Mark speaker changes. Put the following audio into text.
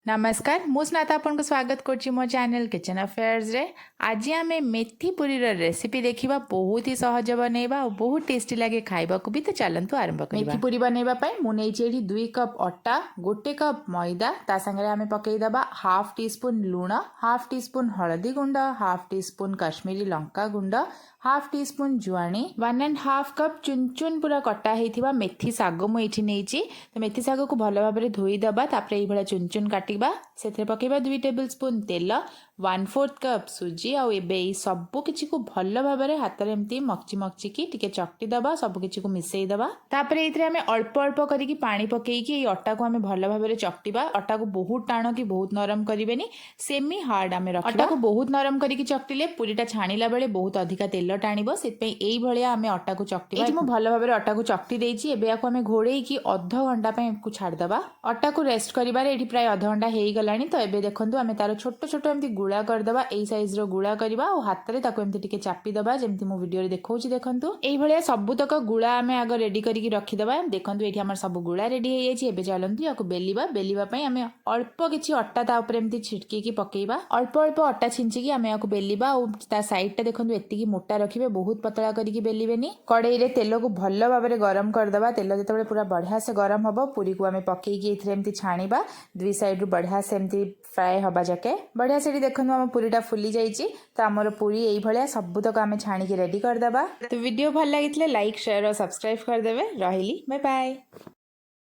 Speaker 1: नमस्कार मु स्नाता आपन स्वागत करछि मो चैनल किचन अफेयर्स रे। आज आम मेथी पुरी रेसिपी देखा बहुत ही सहज बनैबा और बहुत टेस्टी लगे खाइबा को भी। तो चलतु आरंभ करिबा। मेथी पुरी बनैबा पई मु नेछि 2 कप अटा, 1 कप मैदा, ता संगे आमे पकई दबा हाफ टी स्पून लूण, हाफ टी स्पून हळदी गुंड, हाफ टी स्पून कश्मीरी लंका गुंड, हाफ टी स्पून जुआणी, 1.5 कप चुन चुन पूरा कटा हेतिबा मेथी साग मु एठी नेछि। तो मेथी साग को भलो भाबरे धोई दबा, तापरे एई भला चुन चुन काटिबा। से पकेबा 2 टेबल स्पून तेल, 1/4 कप सुजी आ एबे सबु किछि को भलो भाबरे हाथ रे एम्ति मक्ची मक्ची की टिके चकटी दबा, सबु किछि को मिसेई दबा। तापरे एथरे हमें अल्प अल्प करिकी पानी पकेई की अटा को हमें भलो भाबरे चकटीबा। अटा को बहुत टाण की बहुत नरम करिवेनी, सेमी हार्ड हमें रखिबा। अटा को बहुत नरम करिकी चकटिले पुरीटा छाणीला बेले बहुत अधिका तेल टाणीबो, सेत पई एई भलिया हमें अटा को चकटीबा। एठी मु भलो भाबरे अटा को चकटी देइछि। एबे याको हमें घोड़ेई की आधा घंटा पई को छाड़ दबा। अटा को रेस्ट करिबारे एठी प्राय आधा घंटा हेई गलानी। तो एबे देखंतु हमें तार छोट छोट एमती गुळा कर दबा, एई साइज रो गुळा करबा और हाथ रे ताको एमती टिके चापी दबा, जेमती मु वीडियो रे देखौछि। देखंतु एई भलिया सबु तक गुळा हमें आगे रेडी करिकी रखि दबा। देखंतु एठी हमर सब गुळा रेडी हे जायछि। एबे चलंतु याको बेलिबा। बेलिबा पई हमें अल्प किछि अट्टा ता ऊपर एमती छिटकी की पकेइबा। अल्प अल्प अट्टा छिंची की हमें याको बेलिबा और ता साइड ता देखंतु एतिकी मोटा रखिबे, बहुत पतला करिकी बेलिबेनी। कड़ाई रे तेल को भलो भाबरे गरम कर दबा। तेल जेतेबेले पूरा बढ़िया से गरम हबो, पूरी को हमें पकेइकी एथरे एमती छाणीबा। दुई साइड रु बढ़िया से एमती फ्राए हबा जाके बढ़िया से देखो आम पूरीटा फुली जाइए। तो आमर पूरी यही भाया सबू तक आम छाणिकी रेडी करदबा। तो वीडियो भल लगी लाइक शेयर और सब्सक्राइब करदे। रही बाय बाय।